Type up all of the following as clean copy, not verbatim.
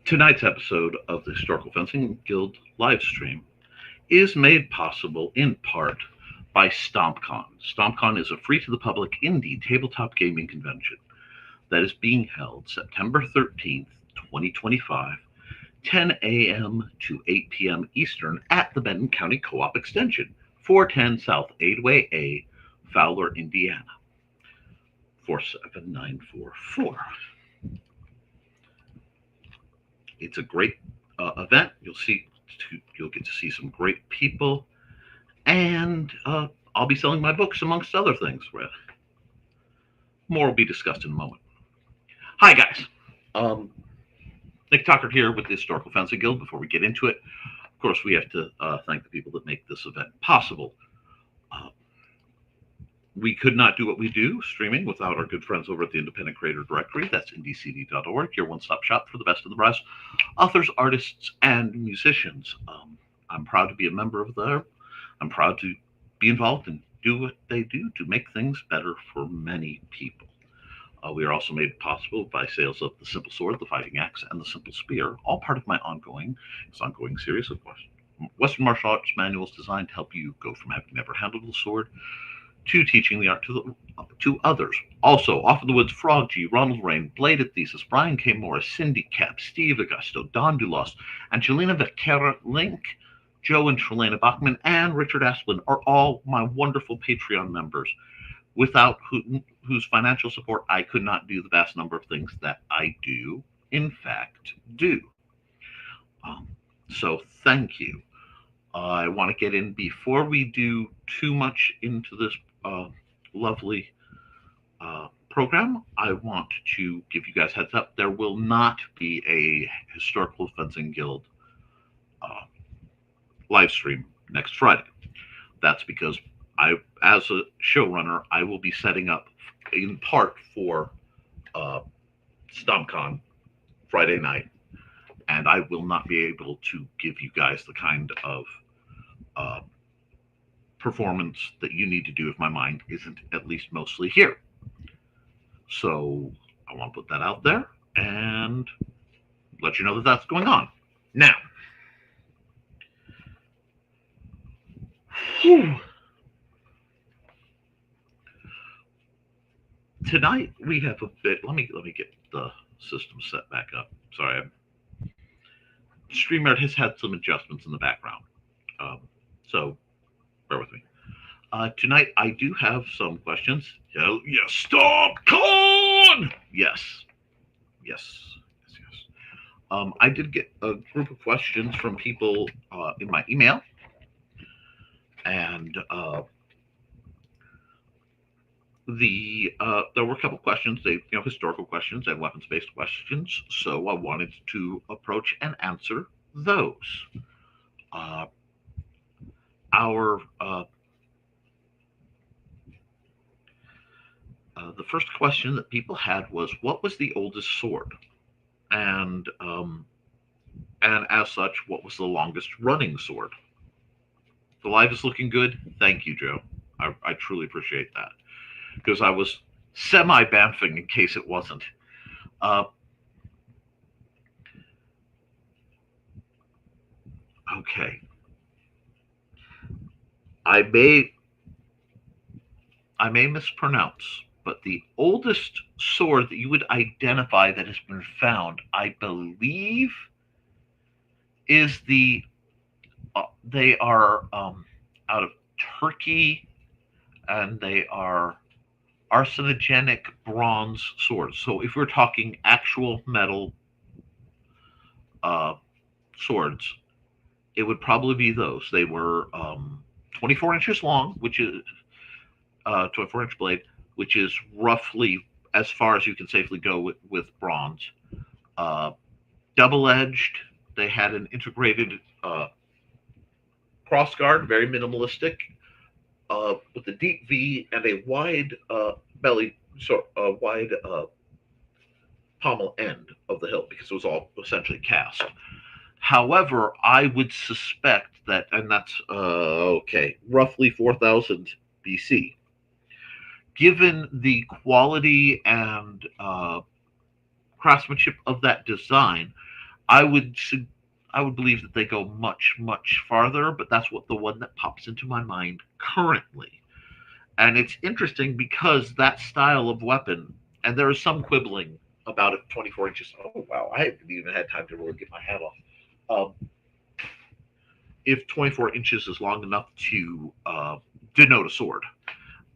Tonight's episode of the Historical Fencing Guild Livestream is made possible in part by StompCon. StompCon is a free-to-the-public indie tabletop gaming convention that is being held September 13th, 2025, 10 a.m. to 8 p.m. Eastern at the Benton County Co-op Extension, 410 South Aidway A, Fowler, Indiana, 47944. It's a great event. You'll get to see some great people, and I'll be selling my books amongst other things. More will be discussed in a moment. Hi guys, Nick Tucker here with the Historical Fencing Guild. Before we get into it, of course, we have to thank the people that make this event possible. We could not do what we do streaming without our good friends over at the Independent Creator Directory. That's IndieCD.org, your one-stop shop for the best of the best authors, artists, and musicians. I'm proud to be a member of there. I'm proud to be involved and do what they do to make things better for many people. We are also made possible by sales of the Simple Sword, the Fighting Axe, and the Simple Spear, all part of my ongoing series of Western martial arts manuals designed to help you go from having never handled the sword to teaching the art to others. Also, Off in the Woods, Frog G, Ronald, Riehn, Bladed Thesis, Brian K. Morris, Cindy Cap, Steve Agosto, Don Dulas, Angelina, Vaquera-Linke, Joe and Trilaina, Bachman, and Richard Asplund are all my wonderful Patreon members, without whose financial support I could not do the vast number of things that I do, in fact, do. So thank you. I want to get in before we do too much into this lovely program. I want to give you guys heads up. There will not be a Historical Fencing Guild live stream next Friday. That's because I, as a showrunner, I will be setting up in part for StompCon Friday night, and I will not be able to give you guys the kind of performance that you need to do if my mind isn't at least mostly here. So I want to put that out there and let you know that that's going on. Now, tonight we have a bit. Let me get the system set back up. Sorry, StreamYard has had some adjustments in the background, so bear with me. Tonight I do have some questions. Hell yes, StompCon! Yes. I did get a group of questions from people in my email, and there were a couple questions, historical questions and weapons-based questions. So I wanted to approach and answer those. The first question that people had was, what was the oldest sword? And as such, what was the longest running sword? The live is looking good. Thank you, Joe. I truly appreciate that, because I was semi-bamfing in case it wasn't. Okay. I may mispronounce, but the oldest sword that you would identify that has been found, I believe, is they are out of Turkey, and they are arseniogenic bronze swords. So if we're talking actual metal swords, it would probably be those. They were 24 inches long, which is 24-inch blade, which is roughly as far as you can safely go with bronze. Double-edged. They had an integrated crossguard, very minimalistic, with a deep V and a wide belly, wide pommel end of the hilt, because it was all essentially cast. However, I would suspect that, and that's roughly 4000 BC. Given the quality and craftsmanship of that design, I would I would believe that they go much, much farther, but that's what the one that pops into my mind currently. And it's interesting because that style of weapon, and there is some quibbling about if 24 inches. Oh wow, I haven't even had time to really get my hat off. If 24 inches is long enough to denote a sword.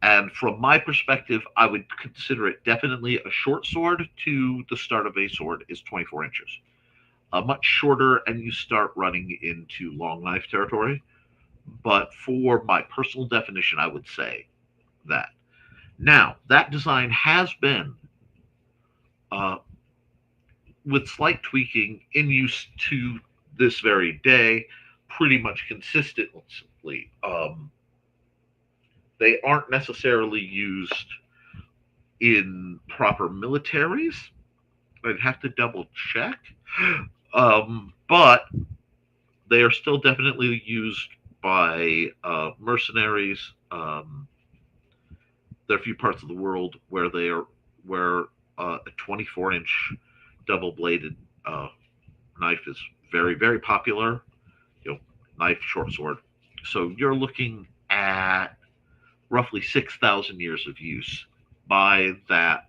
And from my perspective, I would consider it definitely a short sword to the start of a sword is 24 inches. Much shorter, and you start running into long knife territory. But for my personal definition, I would say that. Now, that design has been, uh, with slight tweaking, in use to this very day, pretty much consistently. They aren't necessarily used in proper militaries. I'd have to double check. But they are still definitely used by mercenaries. There are a few parts of the world where they are where a 24-inch double-bladed knife is very, very popular. Knife, short sword. So you're looking at roughly 6,000 years of use by the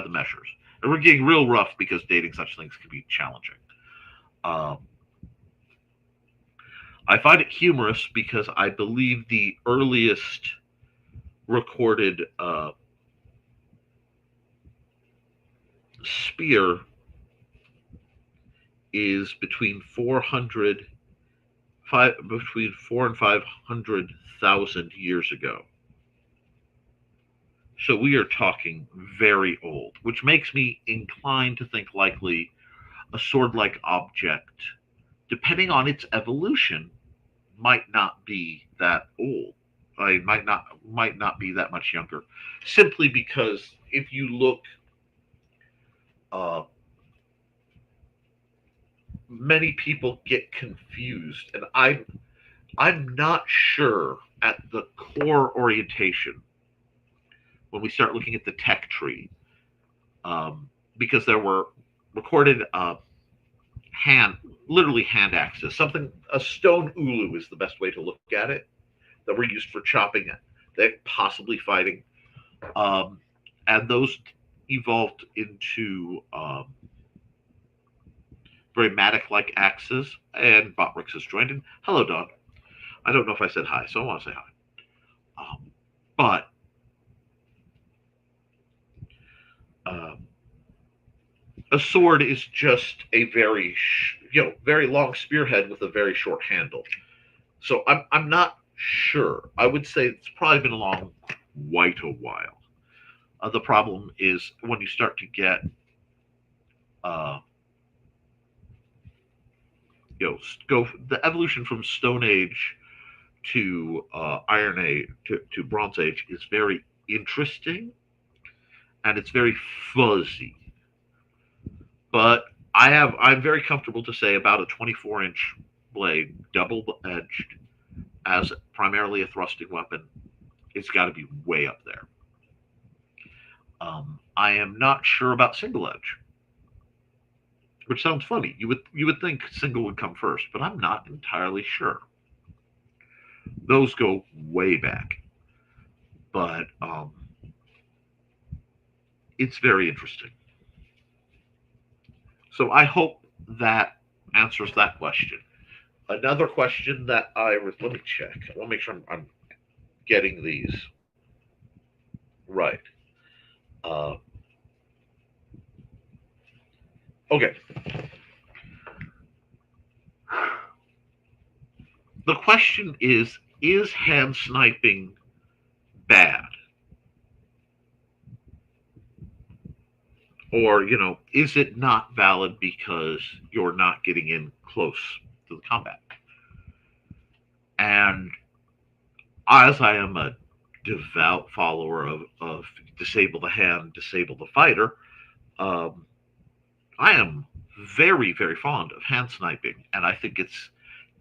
measures. And we're getting real rough because dating such things can be challenging. I find it humorous because I believe the earliest recorded spear is between 400 between 4 and 500,000 years ago. So we are talking very old, which makes me inclined to think likely a sword-like object, depending on its evolution, might not be that old. I might not be that much younger, simply because if you look, uh, many people get confused, and I'm not sure at the core orientation when we start looking at the tech tree, because there were recorded literally hand axes. A stone ulu is the best way to look at it, that were used for chopping it, that possibly fighting, and those evolved into very mattock-like axes, and Botrix has joined in. Hello, Don. I don't know if I said hi, so I want to say hi. But a sword is just a very very long spearhead with a very short handle. So I'm not sure. I would say it's probably been along quite a while. The problem is when you start to get go the evolution from Stone Age to Iron Age to Bronze Age is very interesting, and it's very fuzzy. But I'm very comfortable to say about a 24-inch blade, double-edged, as primarily a thrusting weapon, it's got to be way up there. I am not sure about single edge, which sounds funny. You would think single would come first, but I'm not entirely sure. Those go way back, but it's very interesting. So I hope that answers that question. Another question that let me check. I want to make sure I'm getting these right. Okay. The question is hand sniping bad? Or, is it not valid because you're not getting in close to the combat? And as I am a devout follower of disable the hand, disable the fighter, I am very, very fond of hand sniping. And I think it's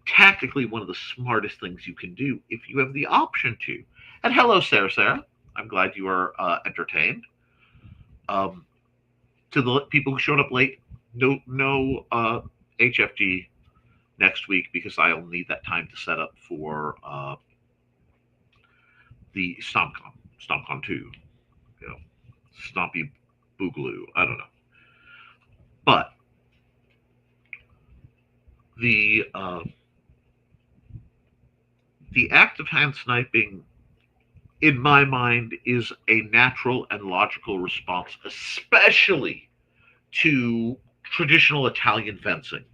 tactically one of the smartest things you can do if you have the option to. And hello, Sarah. I'm glad you are entertained. To the people who showed up late, no HFG next week because I'll need that time to set up for the StompCon 2, you know, Stompy Boogaloo. I don't know, but the uh, the act of hand sniping, in my mind, is a natural and logical response, especially to traditional Italian fencing,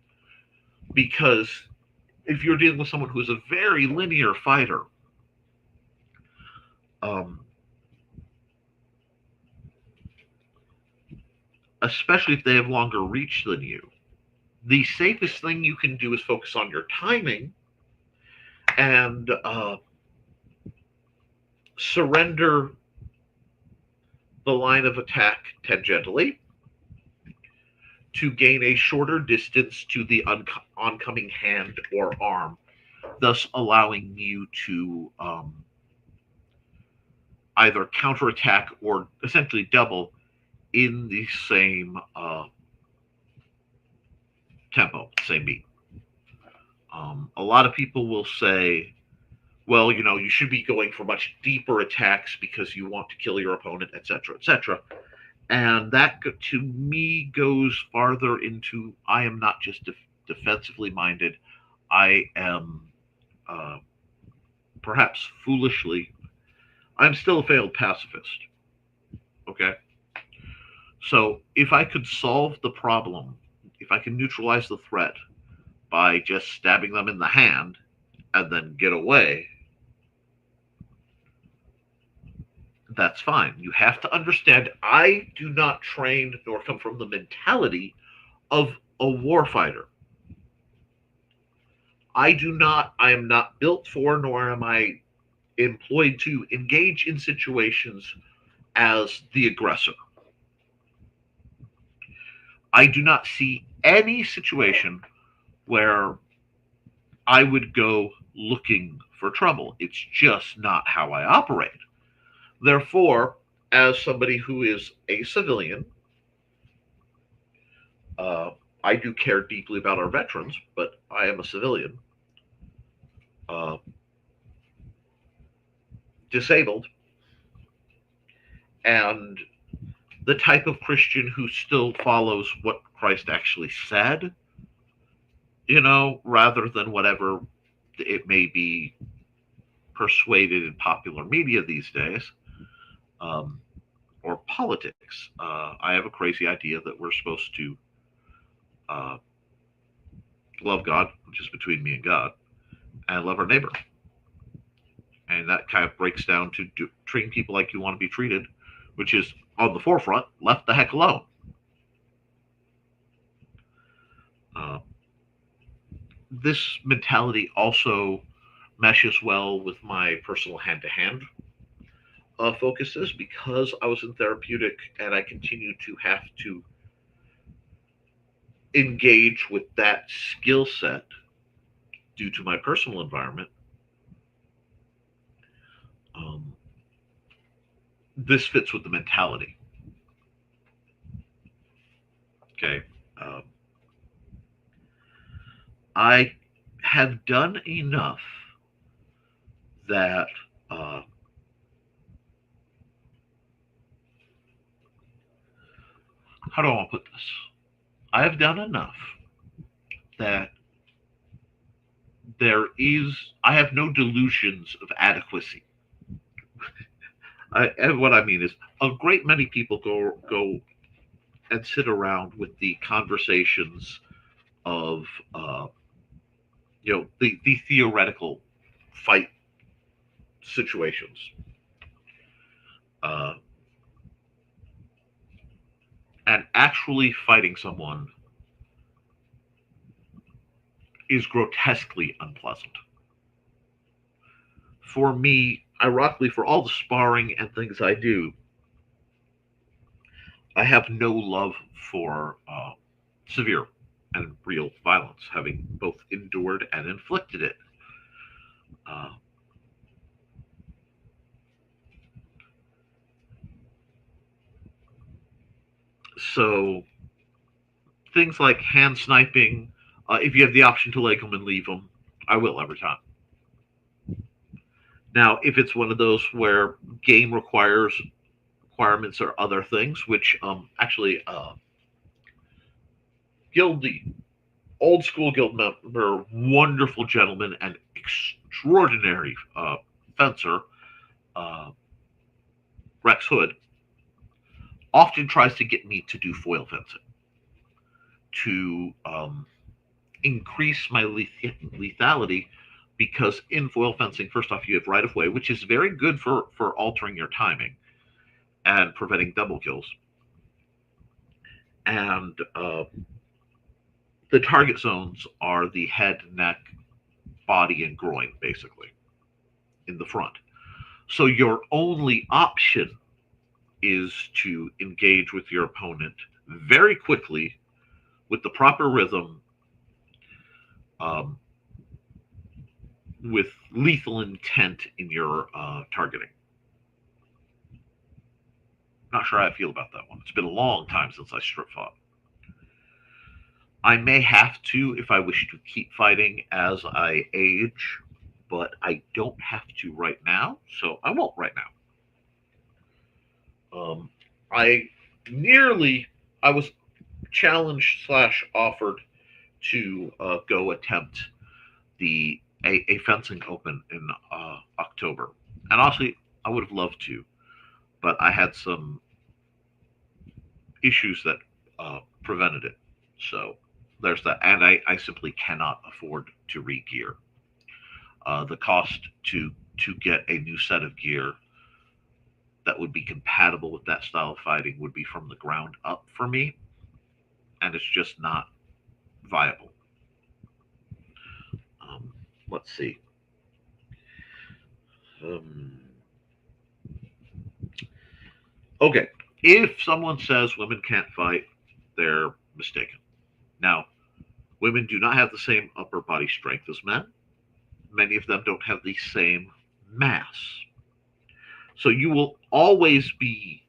because if you're dealing with someone who's a very linear fighter, um, especially if they have longer reach than you, the safest thing you can do is focus on your timing and surrender the line of attack tangentially to gain a shorter distance to the oncoming hand or arm, thus allowing you to either counterattack or essentially double in the same tempo, same beat. A lot of people will say, well, you should be going for much deeper attacks because you want to kill your opponent, etc., etc. And that, to me, goes farther into I am not just defensively minded. I am, uh, perhaps foolishly, I'm still a failed pacifist. Okay? So if I could solve the problem, if I can neutralize the threat by just stabbing them in the hand and then get away, that's fine. You have to understand I do not train nor come from the mentality of a warfighter. I am not built for, nor am I employed to engage in situations as the aggressor. I do not see any situation where I would go looking for trouble. It's just not how I operate. Therefore, as somebody who is a civilian, uh, I do care deeply about our veterans, but I am a civilian, uh, disabled, and the type of Christian who still follows what Christ actually said, rather than whatever it may be persuaded in popular media these days, um, or politics. I have a crazy idea that we're supposed to uh, love God, which is between me and God, and love our neighbor. And that kind of breaks down to treating people like you want to be treated, which is on the forefront, left the heck alone. Uh, this mentality also meshes well with my personal hand-to-hand focuses, because I was in therapeutic and I continue to have to engage with that skill set due to my personal environment. Um, this fits with the mentality. Okay. Um, I have done enough that how do I want to put this? I have done enough that I have no delusions of adequacy. And what I mean is, a great many people go and sit around with the conversations of the theoretical fight situations. Uh, and actually fighting someone is grotesquely unpleasant. For me, ironically, for all the sparring and things I do, I have no love for severe and real violence, having both endured and inflicted it. Uh, so things like hand sniping, if you have the option to leg them and leave them, I will every time. Now, if it's one of those where game requirements or other things, which actually the old school guild member, wonderful gentleman and extraordinary fencer, uh, Rex Hood, often tries to get me to do foil fencing to increase my lethality, because in foil fencing, first off, you have right of way, which is very good for altering your timing and preventing double kills. And the target zones are the head, neck, body, and groin, basically, in the front. So your only option is to engage with your opponent very quickly with the proper rhythm, with lethal intent in your targeting. Not sure how I feel about that one. It's been a long time since I strip fought. I may have to if I wish to keep fighting as I age, but I don't have to right now, so I won't right now. I was challenged / offered to go attempt a fencing open in October, and honestly, I would have loved to, but I had some issues that prevented it. So there's that, and I simply cannot afford to re-gear. The cost to get a new set of gear that would be compatible with that style of fighting would be from the ground up for me, and it's just not viable. Let's see. Okay, if someone says women can't fight, they're mistaken. Now, women do not have the same upper body strength as men. Many of them don't have the same mass. So you will always be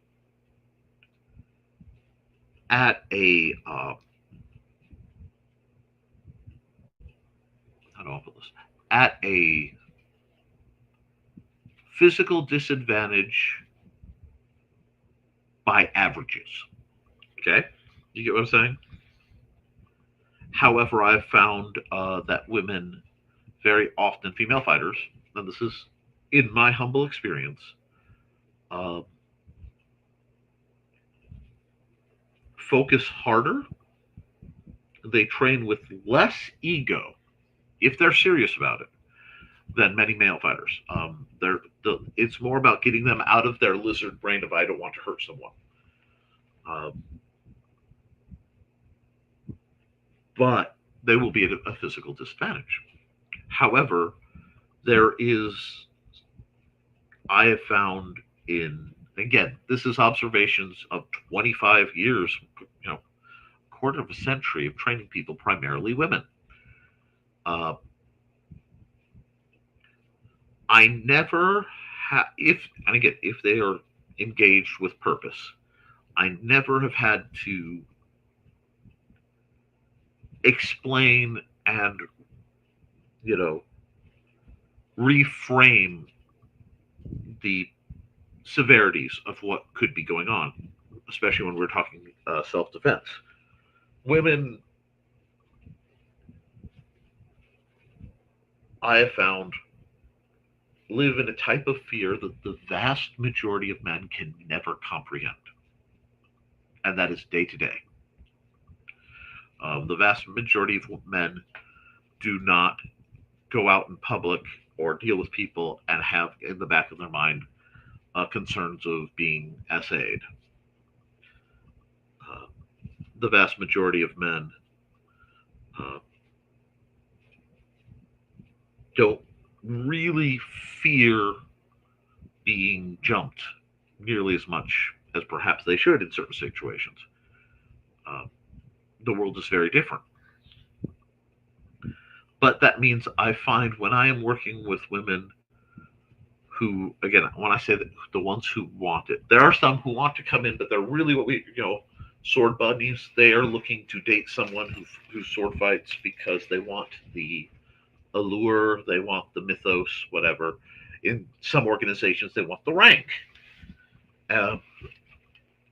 at a how do I put this? At a physical disadvantage by averages. Okay, you get what I'm saying? However, I've found that women, very often female fighters, and this is in my humble experience, focus harder. They train with less ego, if they're serious about it, than many male fighters. It's more about getting them out of their lizard brain of I don't want to hurt someone. But they will be at a physical disadvantage. However, I have found again, this is observations of 25 years, quarter of a century of training people, primarily women. I never if they are engaged with purpose, I never have had to explain and reframe the severities of what could be going on, especially when we're talking self-defense. Women, I have found, live in a type of fear that the vast majority of men can never comprehend, and that is day to day. The vast majority of men do not go out in public or deal with people and have in the back of their mind concerns of being SA'd. The vast majority of men don't really fear being jumped nearly as much as perhaps they should in certain situations. The world is very different. But that means I find when I am working with women who, again, when I say that, the ones who want it, there are some who want to come in, but they're really what we, sword bunnies. They are looking to date someone who sword fights because they want the allure, they want the mythos, whatever. In some organizations, they want the rank. Uh,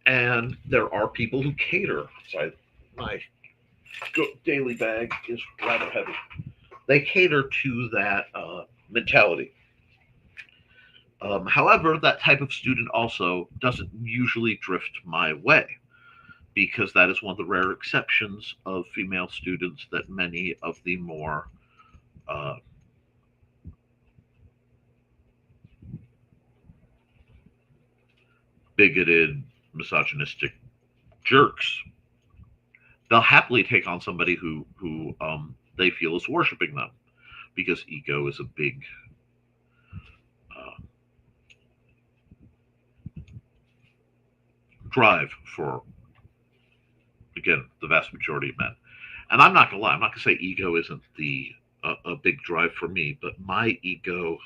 and there are people who cater. Sorry, my daily bag is rather heavy. They cater to that mentality. However, that type of student also doesn't usually drift my way because that is one of the rare exceptions of female students that many of the more uh, bigoted, misogynistic jerks, they'll happily take on somebody who they feel is worshiping them because ego is a big uh, drive for, again, the vast majority of men. And I'm not gonna lie, I'm not gonna say ego isn't a big drive for me, but my ego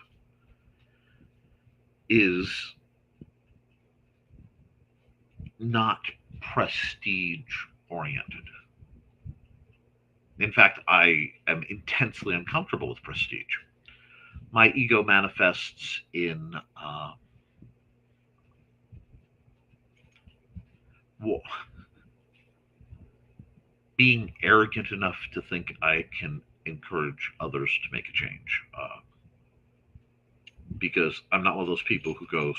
is not prestige oriented. In fact, I am intensely uncomfortable with prestige. My ego manifests in well, being arrogant enough to think I can encourage others to make a change. Because I'm not one of those people who goes,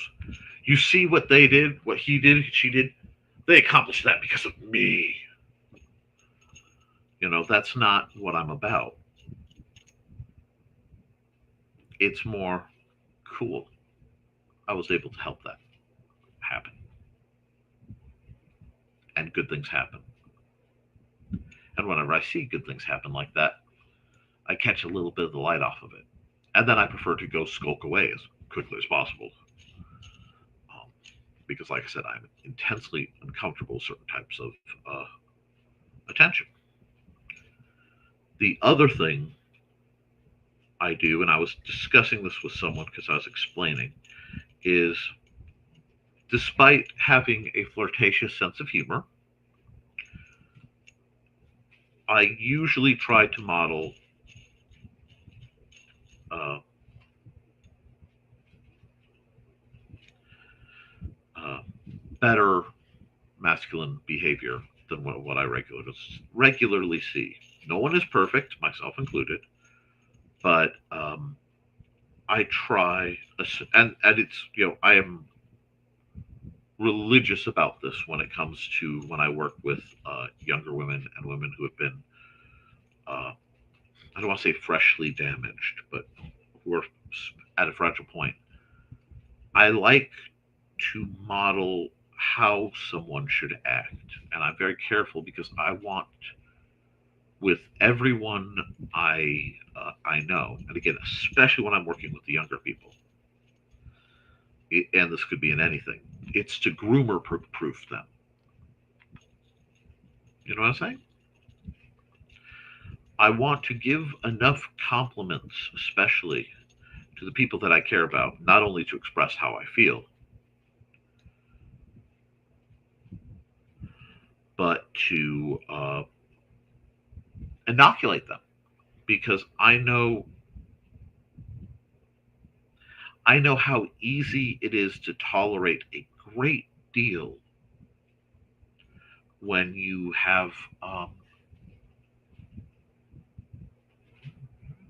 you see what they did, what he did, she did, they accomplished that because of me. That's not what I'm about. It's more cool. I was able to help that happen. And good things happen. And whenever I see good things happen like that, I catch a little bit of the light off of it. And then I prefer to go skulk away as quickly as possible. Because, like I said, I'm intensely uncomfortable with certain types of attention. The other thing I do, and I was discussing this with someone because I was explaining, is despite having a flirtatious sense of humor, I usually try to model uh, uh, better masculine behavior than what I regularly see. No one is perfect, myself included, but I try, and it's I am religious about this when it comes to when I work with younger women and women who have been I don't want to say freshly damaged, but who are at a fragile point. I like to model how someone should act, and I'm very careful because I want with everyone I know, and again, especially when I'm working with the younger people, and this could be in anything, it's to groomer proof them. You know what I'm saying? I want to give enough compliments, especially to the people that I care about, not only to express how I feel, but to inoculate them, because I know how easy it is to tolerate a great deal when you have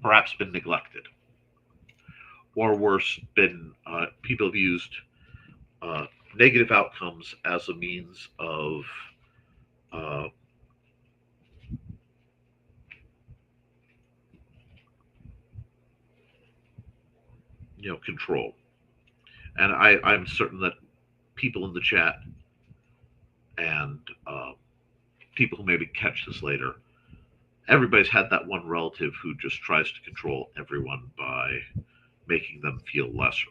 perhaps been neglected, or worse, been people have used negative outcomes as a means of uh, control. And I'm certain that people in the chat and people who maybe catch this later, everybody's had that one relative who just tries to control everyone by making them feel lesser,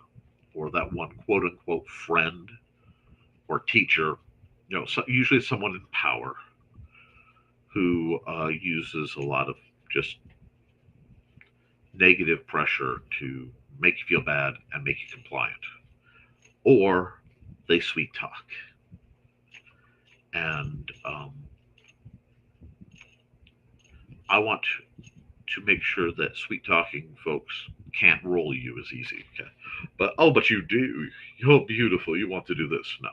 or that one quote unquote friend or teacher, usually someone in power who uses a lot of just negative pressure to make you feel bad and make you compliant, or they sweet talk. and I want to make sure that sweet talking folks can't roll you as easy. Okay, but oh, but you do. You're beautiful. You want to do this? No,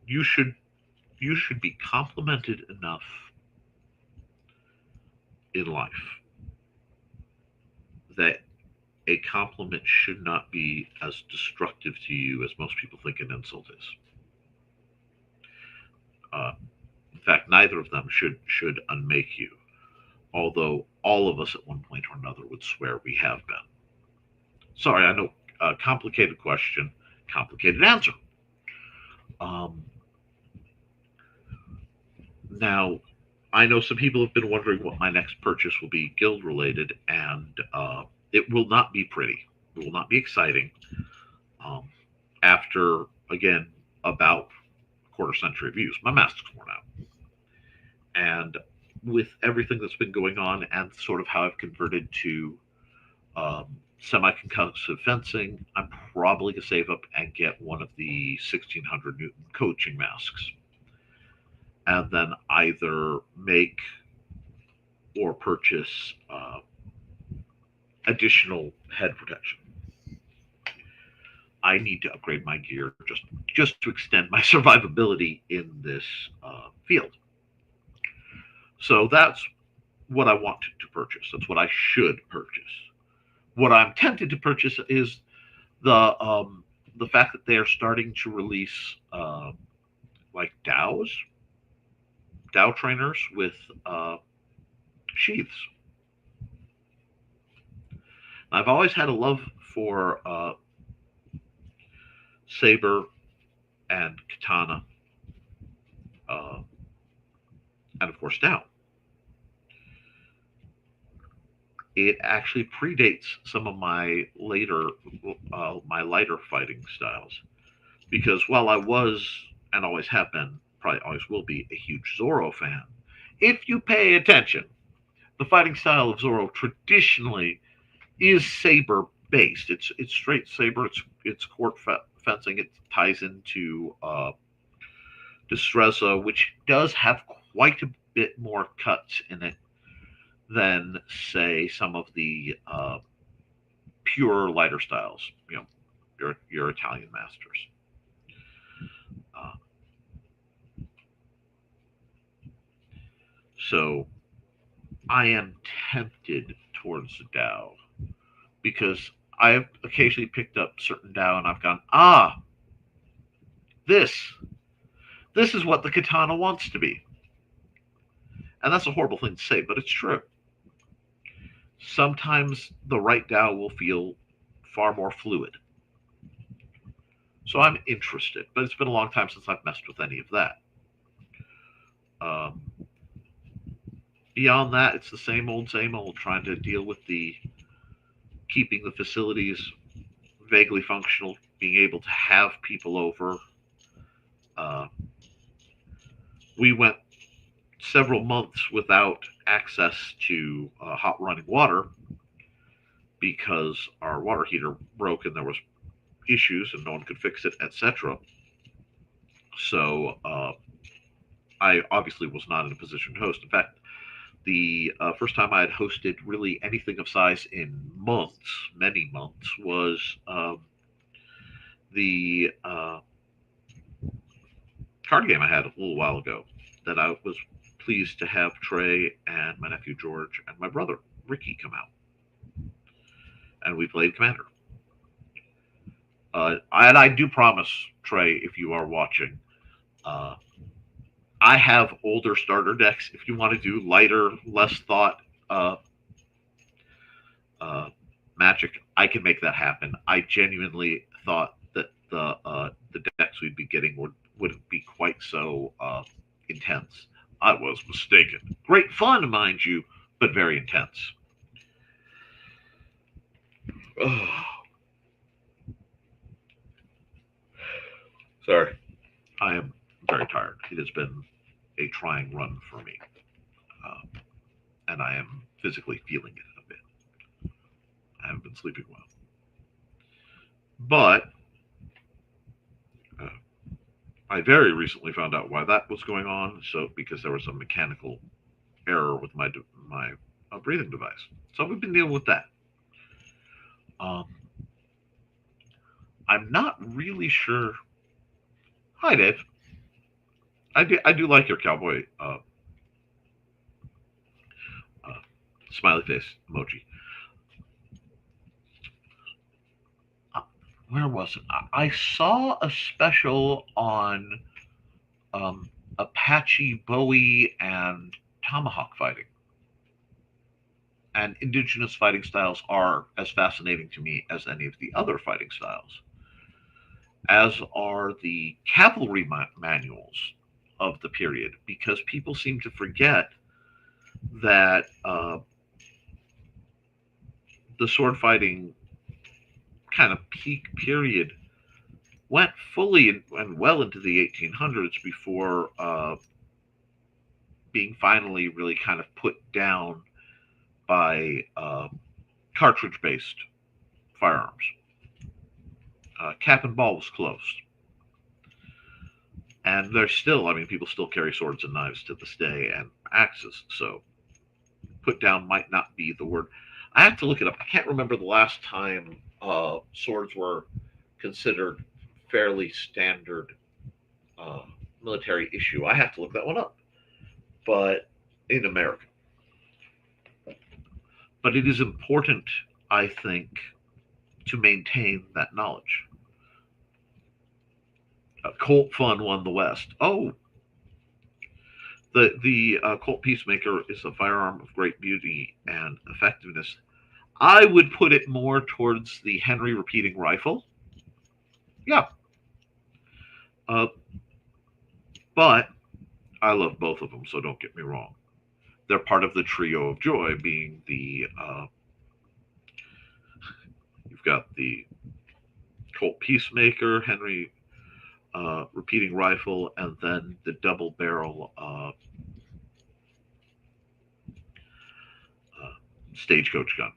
you should be complimented enough in life that a compliment should not be as destructive to you as most people think an insult is. Uh, in fact, neither of them should unmake you. Although all of us at one point or another would swear we have been. Sorry, I know. Complicated question, complicated answer. Um, Now, I know some people have been wondering what my next purchase will be guild related, and it will not be pretty. It will not be exciting. Um, After, again, about a quarter century of use, my mask's worn out. And with everything that's been going on and sort of how I've converted to semi concussive fencing, I'm probably going to save up and get one of the 1600 Newton coaching masks and then either make or purchase additional head protection. I need to upgrade my gear just to extend my survivability in this field. So that's what I want to purchase. That's what I should purchase. What I'm tempted to purchase is the fact that they are starting to release like Dow trainers with sheaths. I've always had a love for saber and katana, uh, and of course Dow. It actually predates some of my lighter fighting styles because while I was and always have been, probably always will be, a huge Zorro fan, if you pay attention, the fighting style of Zorro traditionally is saber based. It's straight saber. It's court fencing. It ties into Destreza, which does have quite a bit more cuts in it than, say, some of the pure lighter styles. Your Italian masters. Uh, so I am tempted towards the Dow because I've occasionally picked up certain Dow and I've gone, this this is what the katana wants to be. And that's a horrible thing to say, but it's true. Sometimes the right Dow will feel far more fluid. So I'm interested, but it's been a long time since I've messed with any of that. Um, Beyond that, it's the same old, trying to deal with the keeping the facilities vaguely functional, being able to have people over. Uh, we went several months without access to hot running water because our water heater broke and there was issues and no one could fix it, etc. So I obviously was not in a position to host. In fact, the first time I had hosted really anything of size in months, many months, was the card game I had a little while ago that I was pleased to have Trey and my nephew George and my brother Ricky come out. And we played Commander. And I do promise, Trey, if you are watching, I have older starter decks. If you want to do lighter, less thought Magic, I can make that happen. I genuinely thought that the decks we'd be getting wouldn't be quite so intense. I was mistaken. Great fun, mind you, but very intense. Oh. Sorry. I am very tired. It has been a trying run for me. And I am physically feeling it a bit. I haven't been sleeping well. But I very recently found out why that was going on. So because there was a mechanical error with my breathing device. So we've been dealing with that. Um, I'm not really sure. Hi, Dave. I do like your cowboy uh, smiley face emoji. Uh, where was it? I saw a special on um, Apache, Bowie, and tomahawk fighting. And indigenous fighting styles are as fascinating to me as any of the other fighting styles, as are the cavalry manuals of the period, because people seem to forget that the sword fighting kind of peak period went fully and well into the 1800s before being finally really kind of put down by cartridge based firearms. Cap and ball was closed. And there's still, I mean, people still carry swords and knives to this day and axes. So put down might not be the word. I have to look it up. I can't remember the last time swords were considered fairly standard uh, military issue. I have to look that one up. But in America. But it is important, I think, to maintain that knowledge. Colt Fun won the West. Oh, the Colt Peacemaker is a firearm of great beauty and effectiveness. I would put it more towards the Henry repeating rifle. Yeah, uh, but I love both of them, so don't get me wrong. They're part of the trio of joy, being the you've got the Colt Peacemaker, Henry repeating rifle, and then the double barrel stagecoach gun,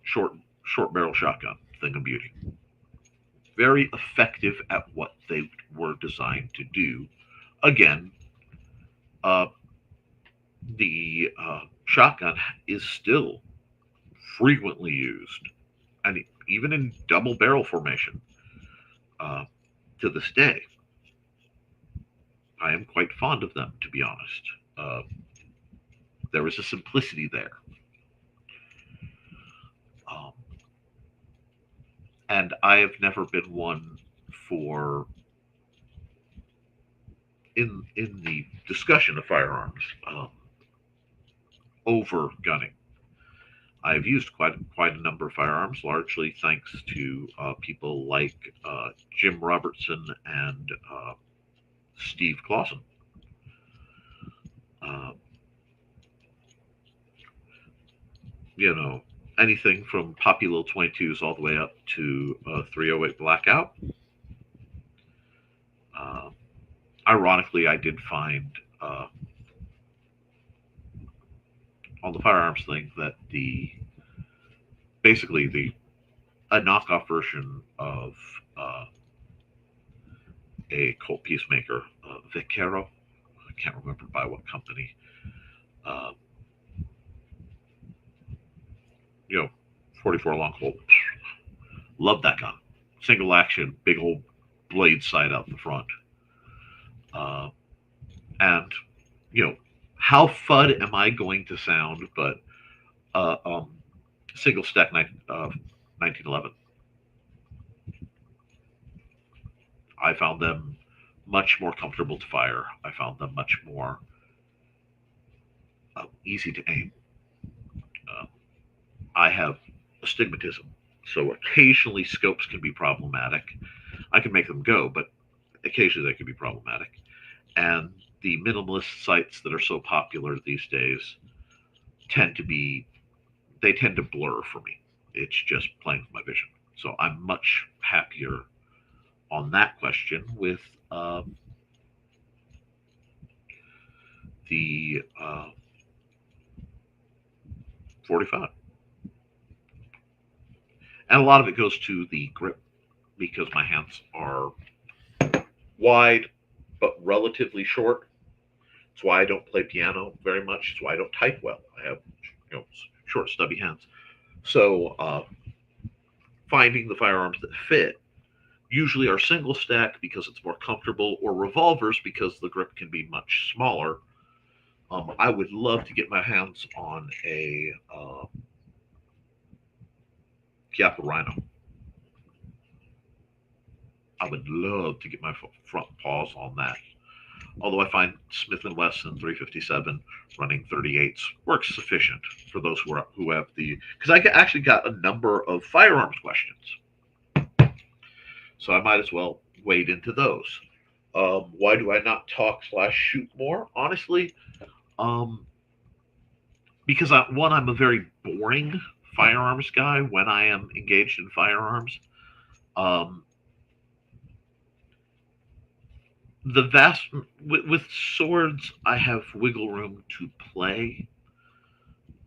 short barrel shotgun, thing of beauty. Very effective at what they were designed to do. Again, uh, the shotgun is still frequently used, and even in double barrel formation uh, to this day. I am quite fond of them, to be honest. Uh, there is a simplicity there. Um, and I have never been one for in the discussion of firearms over gunning. I've used quite a number of firearms, largely thanks to people like Jim Robertson and Steve Clausen. Uh, you know, anything from Popular 22s all the way up to 308 Blackout. Uh, Ironically, I did find on the firearms thing that the basically the a knockoff version of uh, a Colt Peacemaker, Vaquero. I can't remember by what company. Uh, 44 long Colt. Love that gun. Single action, big old blade sight out the front. Uh, and how FUD am I going to sound? But uh, um, single stack 1911. I found them much more comfortable to fire. I found them much more easy to aim. Uh, I have astigmatism, so occasionally scopes can be problematic. I can make them go, but occasionally they can be problematic. And the minimalist sites that are so popular these days tend to be they tend to blur for me. It's just playing with my vision. So I'm much happier on that question with the 45. And a lot of it goes to the grip because my hands are wide but relatively short. That's why I don't play piano very much. It's why I don't type well. I have, short, stubby hands. So finding the firearms that fit usually are single stack because it's more comfortable, or revolvers because the grip can be much smaller. I would love to get my hands on a Koepp Rhino. I would love to get my front paws on that. Although I find Smith & Wesson 357 running 38s works sufficient for those who have the, because I actually got a number of firearms questions, so I might as well wade into those. Why do I not talk / shoot more? Honestly, because I'm a very boring firearms guy when I am engaged in firearms. The vast with swords, I have wiggle room to play.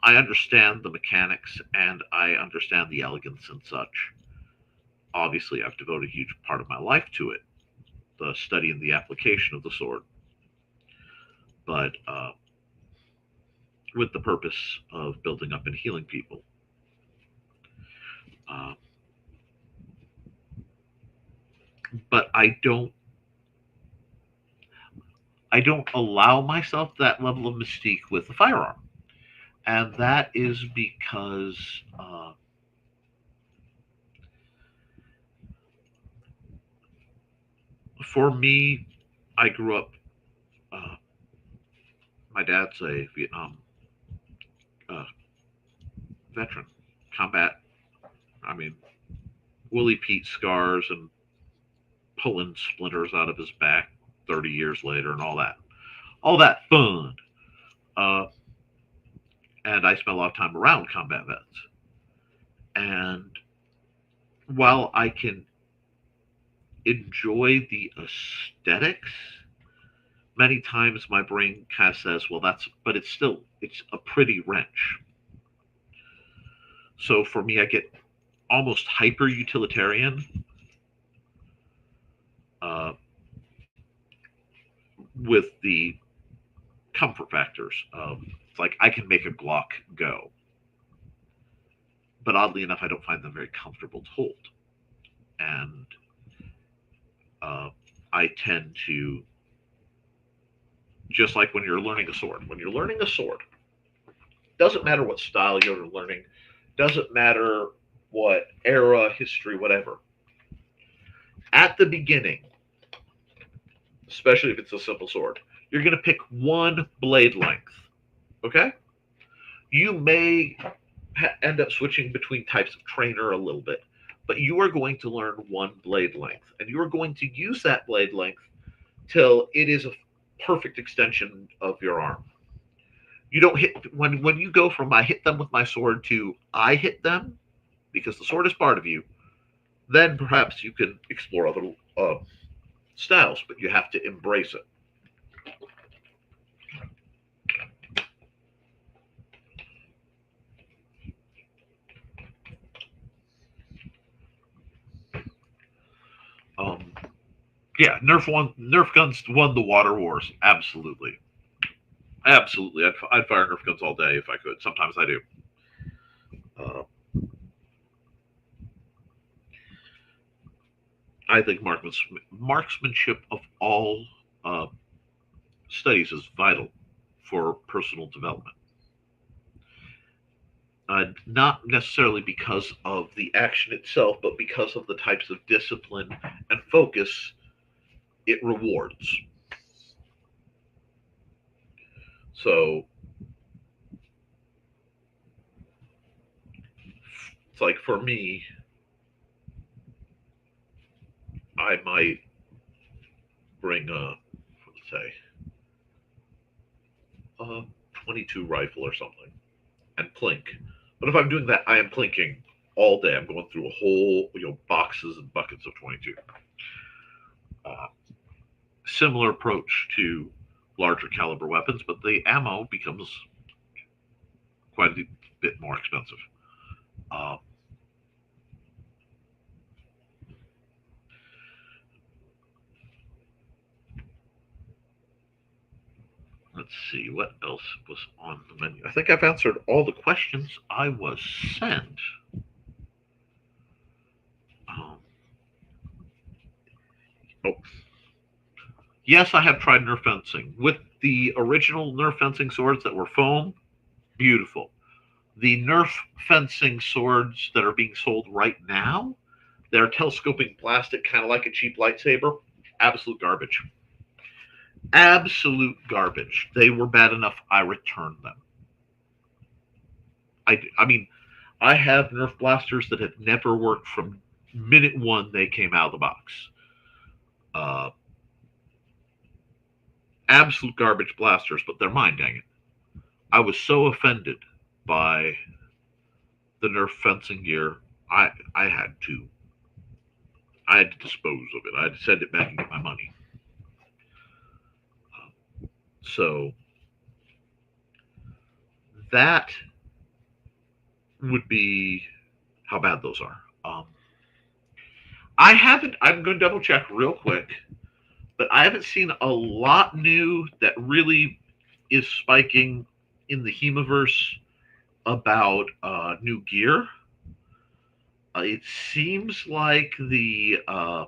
I understand the mechanics and I understand the elegance and such. Obviously, I've devoted a huge part of my life to it, the study and the application of the sword, but with the purpose of building up and healing people. Uh, but I don't allow myself that level of mystique with the firearm, and that is because for me, I grew up. Uh, my dad's a Vietnam uh, veteran, combat. I mean, Willie Pete scars and pulling splinters out of his back 30 years later and all that fun. Uh, and I spent a lot of time around combat vets. And while I can enjoy the aesthetics, many times my brain kind of says, well, but it's a pretty wrench. So for me, I get almost hyper utilitarian uh, with the comfort factors. It's like I can make a Glock go, but oddly enough, I don't find them very comfortable to hold. And uh, I tend to, just like when you're learning a sword, doesn't matter what style you're learning, doesn't matter what era, history, whatever. At the beginning, especially if it's a simple sword, you're going to pick one blade length. Okay? You may end up switching between types of trainer a little bit, but you are going to learn one blade length, and you are going to use that blade length till it is a perfect extension of your arm. You don't hit when you go from I hit them with my sword to I hit them, because the sword is part of you. Then perhaps you can explore other styles, but you have to embrace it. Um, yeah, Nerf guns won the water wars. Absolutely, absolutely. I'd fire Nerf guns all day if I could. Sometimes I do. Uh, I think marksmanship of all uh, studies is vital for personal development. Not necessarily because of the action itself, but because of the types of discipline and focus it rewards. So it's like for me, I might bring let's say, a 22 rifle or something and plink. But if I'm doing that, I am plinking all day. I'm going through a whole, boxes and buckets of 22. Uh, Similar approach to larger caliber weapons, but the ammo becomes quite a bit more expensive. Uh, see what else was on the menu. I think I've answered all the questions I was sent. Um, oh, yes, I have tried Nerf fencing with the original Nerf fencing swords that were foam. Beautiful. The Nerf fencing swords that are being sold right now, they're telescoping plastic, kind of like a cheap lightsaber. Absolute garbage. Absolute garbage. They were bad enough. I returned them. I mean, I have Nerf blasters that have never worked from minute one they came out of the box. Uh, Absolute garbage blasters, but they're mine, dang it. I was so offended by the Nerf fencing gear. I I had to I had to dispose of it. I had to send it back and get my money. So that would be how bad those are. I haven't. I'm going to double check real quick, but I haven't seen a lot new that really is spiking in the Hemaverse about new gear. It seems like uh,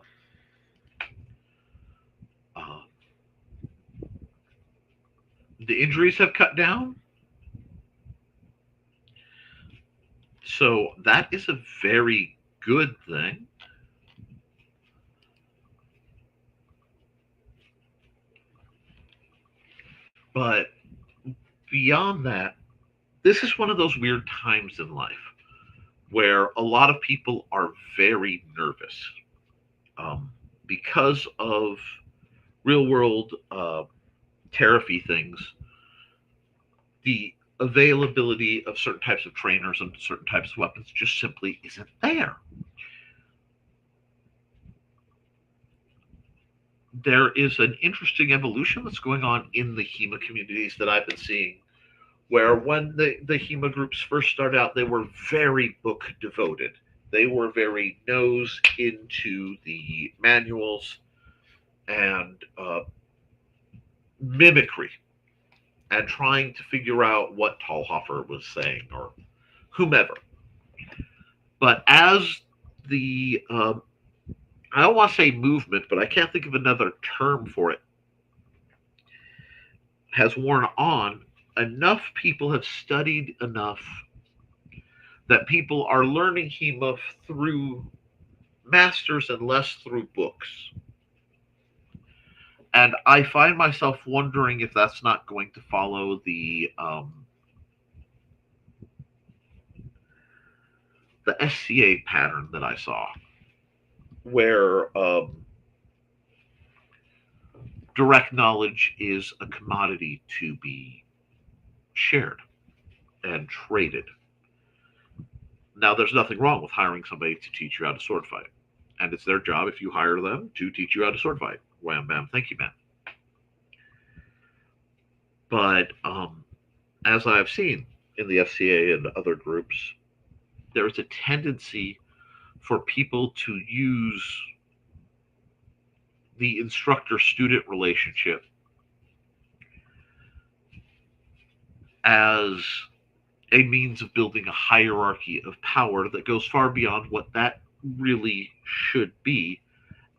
the injuries have cut down, so that is a very good thing. But beyond that, this is one of those weird times in life where a lot of people are very nervous um, because of real world tariffy things. The availability of certain types of trainers and certain types of weapons just simply isn't there. There is an interesting evolution that's going on in the HEMA communities that I've been seeing, where when the HEMA groups first started out, they were very book devoted. They were very nose into the manuals and mimicry and trying to figure out what Talhofer was saying or whomever. But as the I don't want to say movement, but I can't think of another term for it, has worn on, enough people have studied enough that people are learning HEMA through masters and less through books. And I find myself wondering if that's not going to follow the SCA pattern that I saw, where direct knowledge is a commodity to be shared and traded. Now, there's nothing wrong with hiring somebody to teach you how to sword fight, and it's their job if you hire them to teach you how to sword fight. Wham bam, thank you, man. But as I've seen in the FCA and other groups, there's a tendency for people to use the instructor student relationship as a means of building a hierarchy of power that goes far beyond what that really should be.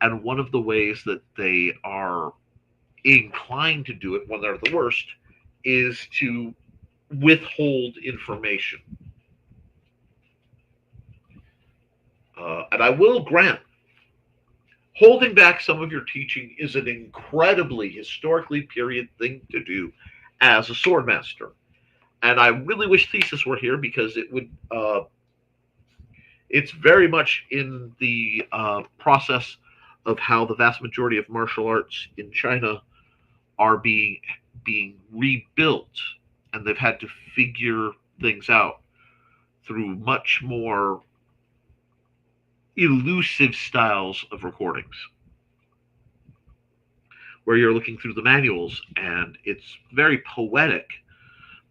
And one of the ways that they are inclined to do it when they're the worst is to withhold information. And I will grant, holding back some of your teaching is an incredibly historically period thing to do as a swordmaster. And I really wish Thesis were here because it would. It's very much in the process of how the vast majority of martial arts in China are being rebuilt, and they've had to figure things out through much more elusive styles of recordings, where you're looking through the manuals and it's very poetic,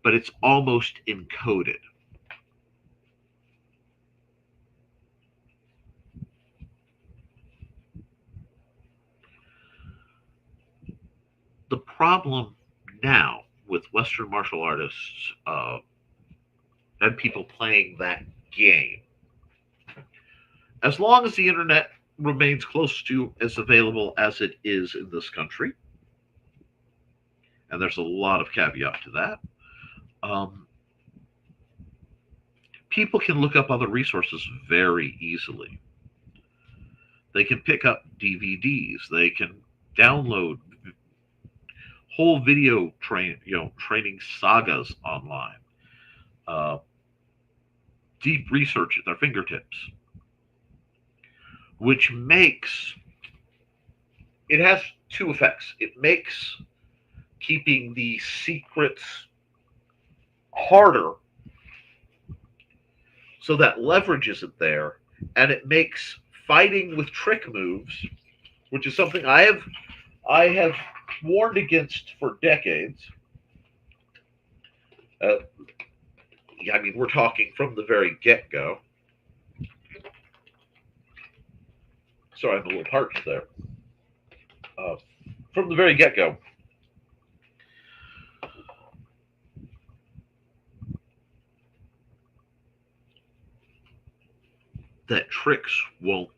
but it's almost encoded. The problem now with Western martial artists and people playing that game. As long as the internet remains close to as available as it is in this country, and there's a lot of caveat to that, um, people can look up other resources very easily. They can pick up DVDs. They can download whole training sagas online. Uh, Deep research at their fingertips, which makes it has two effects. It makes keeping the secrets harder, so that leverage isn't there, and it makes fighting with trick moves, which is something I have warned against for decades. Uh, I mean, we're talking from the very get go. Sorry, I'm a little parched there. Uh, from the very get go, that tricks won't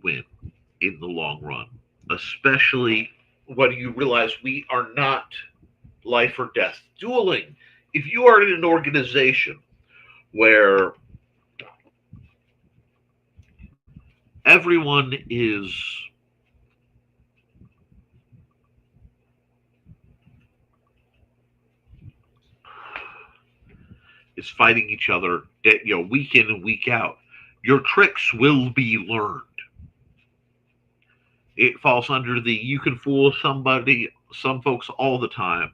win in the long run, especially when you realize we are not life or death dueling. If you are in an organization where everyone is fighting each other, week in and week out, your tricks will be learned. It falls under the you can fool some folks all the time,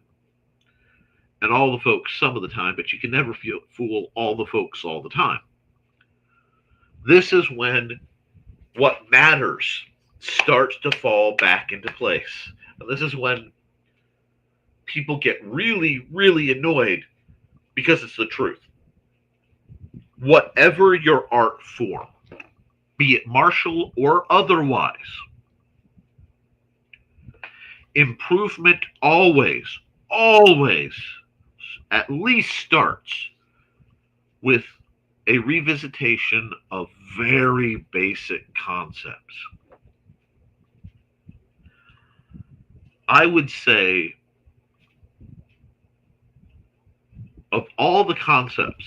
and all the folks some of the time, but you can never fool all the folks all the time. This is when what matters starts to fall back into place. And this is when people get really, really annoyed because it's the truth. Whatever your art form, be it martial or otherwise, improvement always at least starts with a revisitation of very basic concepts. I would say of all the concepts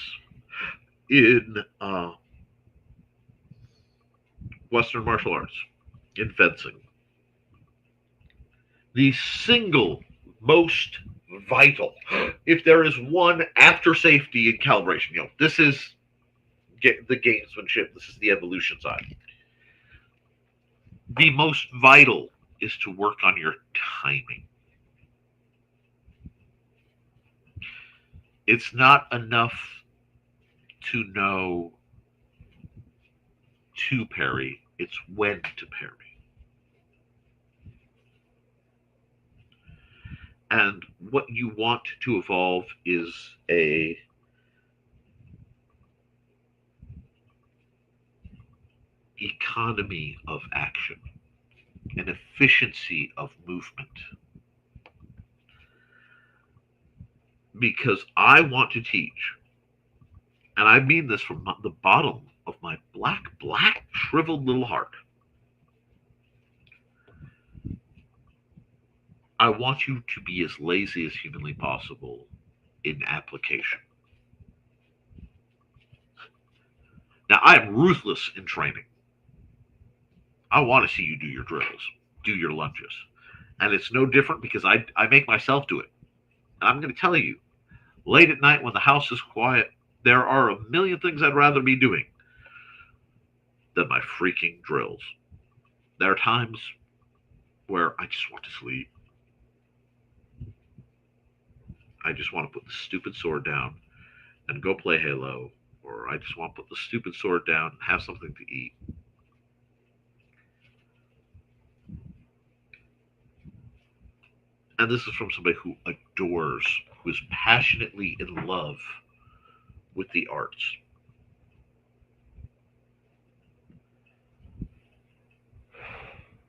in Western martial arts, in fencing, the single most vital, if there is one after safety and calibration, this is the gamesmanship, this is the evolution side. The most vital is to work on your timing. It's not enough to know to parry, it's when to parry. And what you want to evolve is a economy of action, an efficiency of movement. Because I want to teach, and I mean this from the bottom of my black, shriveled little heart. I want you to be as lazy as humanly possible in application. Now, I'm ruthless in training. I want to see you do your drills, do your lunges. And it's no different because I make myself do it. And I'm going to tell you, late at night when the house is quiet, there are a million things I'd rather be doing than my freaking drills. There are times where I just want to sleep. I just want to put the stupid sword down and go play Halo, or I just want to put the stupid sword down and have something to eat. And this is from somebody who adores, who is passionately in love with the arts.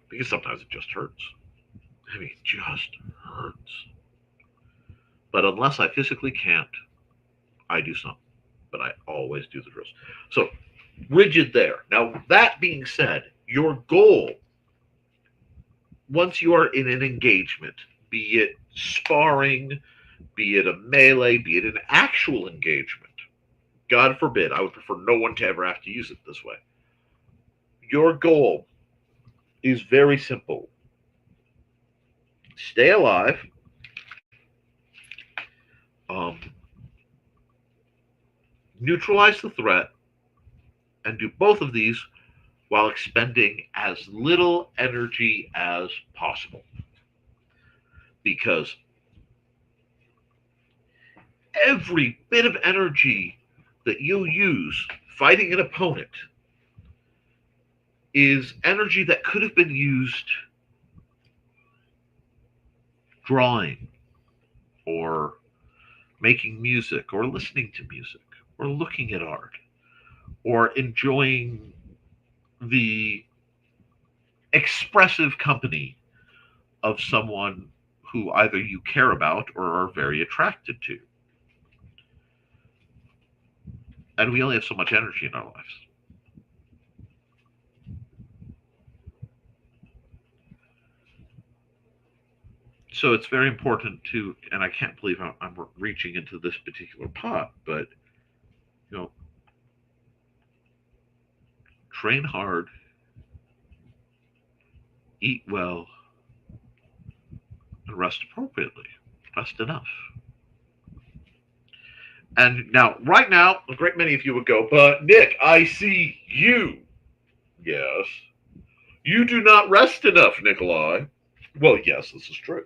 Because sometimes it just hurts. I mean, it just hurts. But unless I physically can't, I do some. But I always do the drills. So rigid there. Now, that being said, your goal, once you are in an engagement, be it sparring, be it a melee, be it an actual engagement, God forbid, I would prefer no one to ever have to use it this way. Your goal is very simple. Stay alive. Neutralize the threat, and do both of these while expending as little energy as possible. Because every bit of energy that you use fighting an opponent is energy that could have been used drawing or making music or listening to music or looking at art or enjoying the expressive company of someone who either you care about or are very attracted to. And we only have so much energy in our lives. So it's very important to, and I can't believe I'm reaching into this particular pot, but, train hard, eat well, and rest appropriately. Rest enough. And now, right now, a great many of you would go, but Nick, I see you. Yes. You do not rest enough, Nikolai. Well, yes, this is true.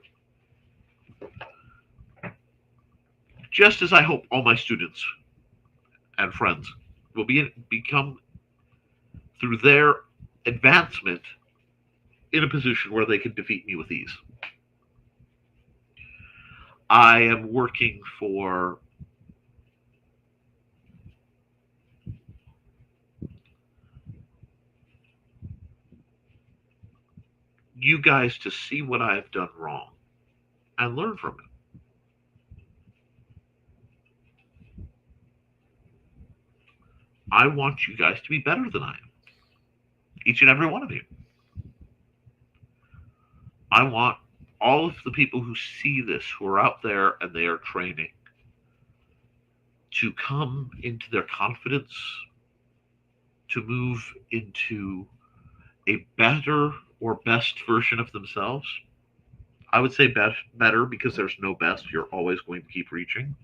Just as I hope all my students and friends will become, through their advancement, in a position where they can defeat me with ease. I am working for you guys to see what I have done wrong and learn from it. I want you guys to be better than I am. Each and every one of you. I want all of the people who see this, who are out there and they are training, to come into their confidence, to move into a better or best version of themselves. I would say better because there's no best. You're always going to keep reaching.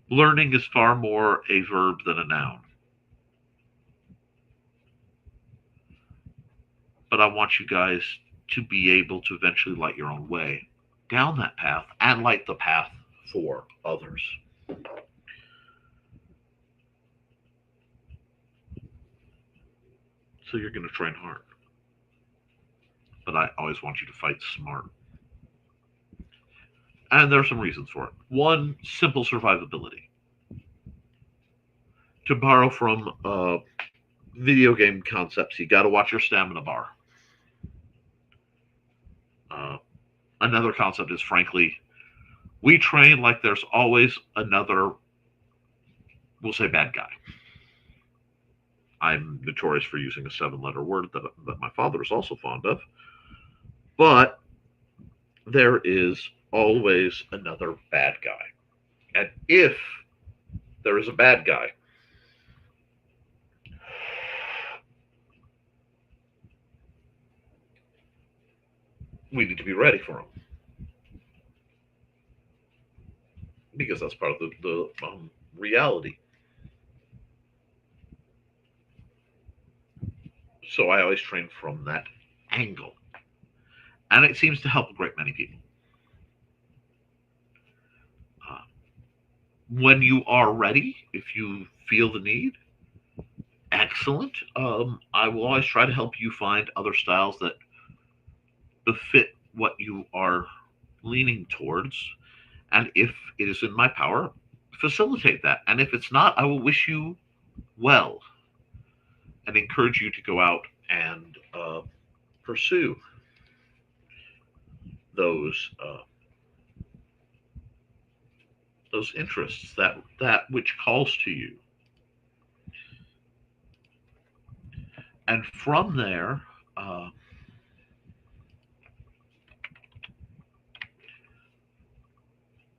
Learning is far more a verb than a noun. But I want you guys to be able to eventually light your own way down that path and light the path for others. So you're going to train hard. But I always want you to fight smart. And there are some reasons for it. One, simple survivability. To borrow from video game concepts, you got to watch your stamina bar. Another concept is, frankly, we train like there's always another, we'll say, bad guy. I'm notorious for using a 7-letter word that my father is also fond of. But there is always another bad guy. And if there is a bad guy, we need to be ready for him. Because that's part of the reality. So I always train from that angle. And it seems to help a great many people. When you are ready, if you feel the need, excellent. I will always try to help you find other styles that befit what you are leaning towards. And if it is in my power, facilitate that. And if it's not, I will wish you well. and encourage you to go out and pursue those interests, that which calls to you. And from there,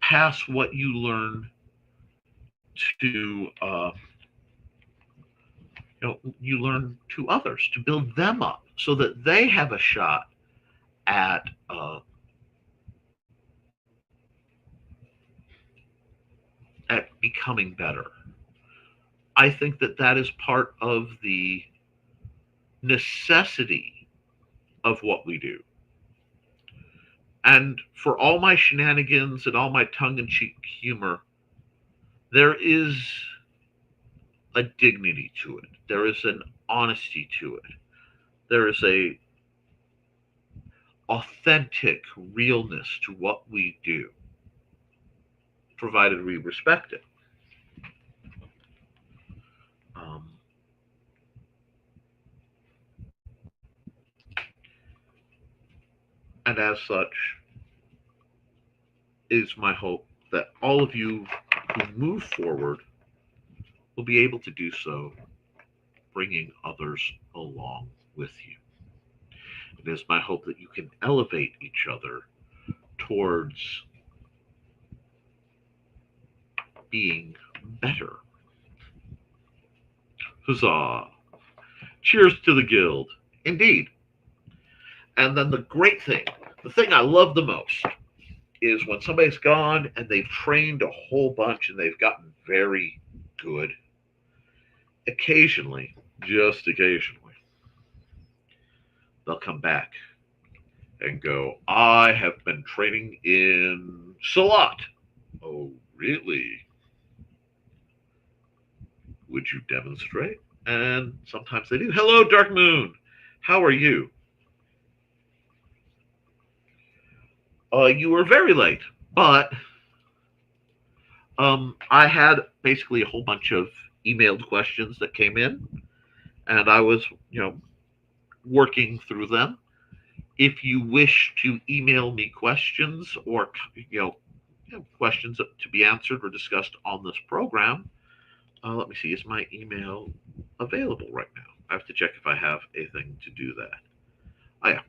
pass what you learn to you learn to others, to build them up so that they have a shot at becoming better. I think that is part of the necessity of what we do. And for all my shenanigans and all my tongue-in-cheek humor, there is a dignity to it. There is an honesty to it. There is a authentic realness to what we do, provided we respect it. And as such, is my hope that all of you who move forward will be able to do so, bringing others along with you. It is my hope that you can elevate each other towards being better. Huzzah! Cheers to the guild. Indeed. And then the great thing, the thing I love the most, is when somebody's gone and they've trained a whole bunch and they've gotten very good. Occasionally, just occasionally, they'll come back and go, I have been training in Salat. Oh, really? Would you demonstrate? And sometimes they do. Hello, Dark Moon. How are you? You were very late, but I had basically a whole bunch of emailed questions that came in, and I was, working through them. If you wish to email me questions or, questions to be answered or discussed on this program, let me see, is my email available right now? I have to check if I have a thing to do that. Oh, yeah.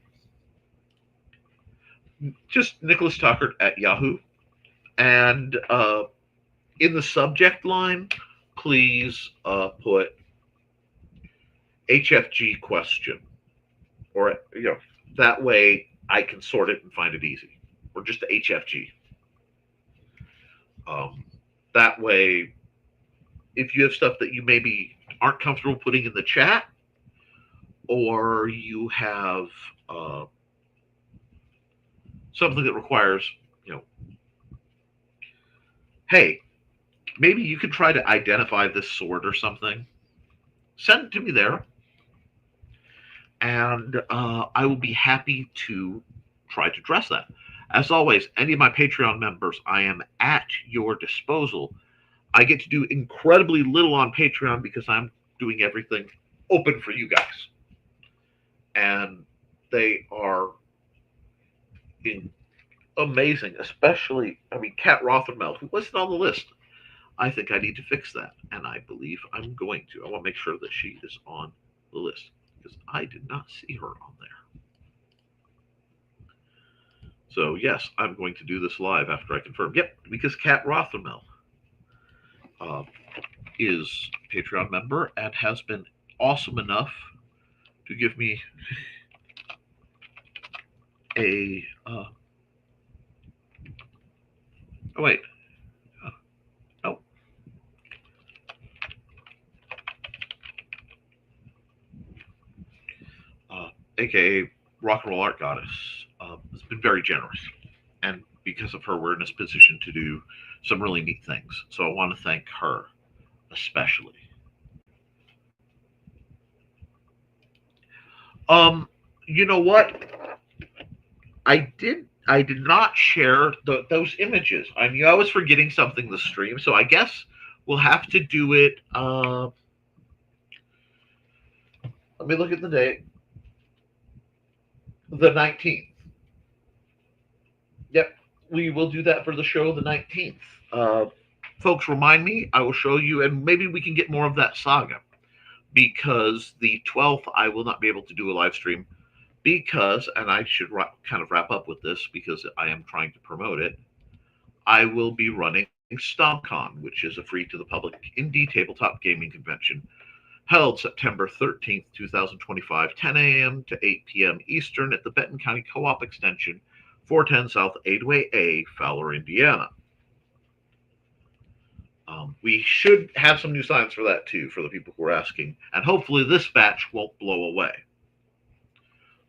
Just Nicholas Tucker at Yahoo. And in the subject line, please put HFG question. Or, that way I can sort it and find it easy. Or just the HFG. That way, if you have stuff that you maybe aren't comfortable putting in the chat, or you have something that requires, hey, maybe you could try to identify this sword or something, send it to me there. And I will be happy to try to address that. As always, any of my Patreon members, I am at your disposal. I get to do incredibly little on Patreon because I'm doing everything open for you guys. And they are amazing, especially, Kat Rothermel, who wasn't on the list. I think I need to fix that, and I believe I'm going to. I want to make sure that she is on the list, because I did not see her on there. So, yes, I'm going to do this live after I confirm. Yep, because Kat Rothermel is a Patreon member and has been awesome enough to give me a... oh, wait. Oh. AKA Rock and Roll Art Goddess, has been very generous. And because of her, we're in this position to do some really neat things. So I want to thank her especially. You know what? I did not share those images. I knew I was forgetting something to stream, so I guess we'll have to do it Let me look at the date. The 19th. Yep, we will do that for the show the 19th. Folks, remind me. I will show you, and maybe we can get more of that saga. Because the 12th, I will not be able to do a live stream because, and I should kind of wrap up with this because I am trying to promote it, I will be running StompCon, which is a free to the public indie tabletop gaming convention held September 13th, 2025, 10 a.m. to 8 p.m. Eastern at the Benton County Co-op Extension, 410 South Aidway A, Fowler, Indiana. We should have some new signs for that too, for the people who are asking, and hopefully this batch won't blow away.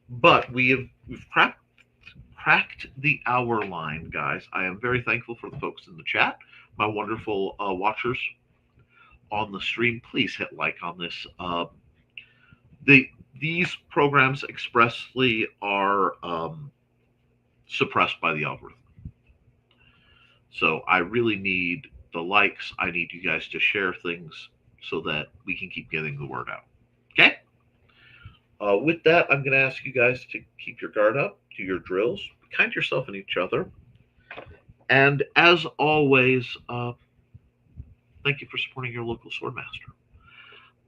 But we've cracked the hour line, guys. I am very thankful for the folks in the chat, my wonderful watchers on the stream. Please hit like on this. These programs expressly are suppressed by the algorithm, so I really need the likes. I need you guys to share things so that we can keep getting the word out. Okay? With that, I'm going to ask you guys to keep your guard up, do your drills, be kind to yourself and each other. And as always, thank you for supporting your local swordmaster.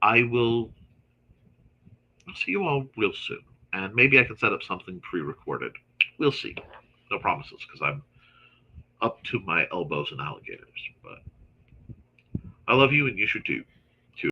I'll see you all real soon. And maybe I can set up something pre-recorded. We'll see. No promises, because I'm up to my elbows in alligators. But I love you, and you should too.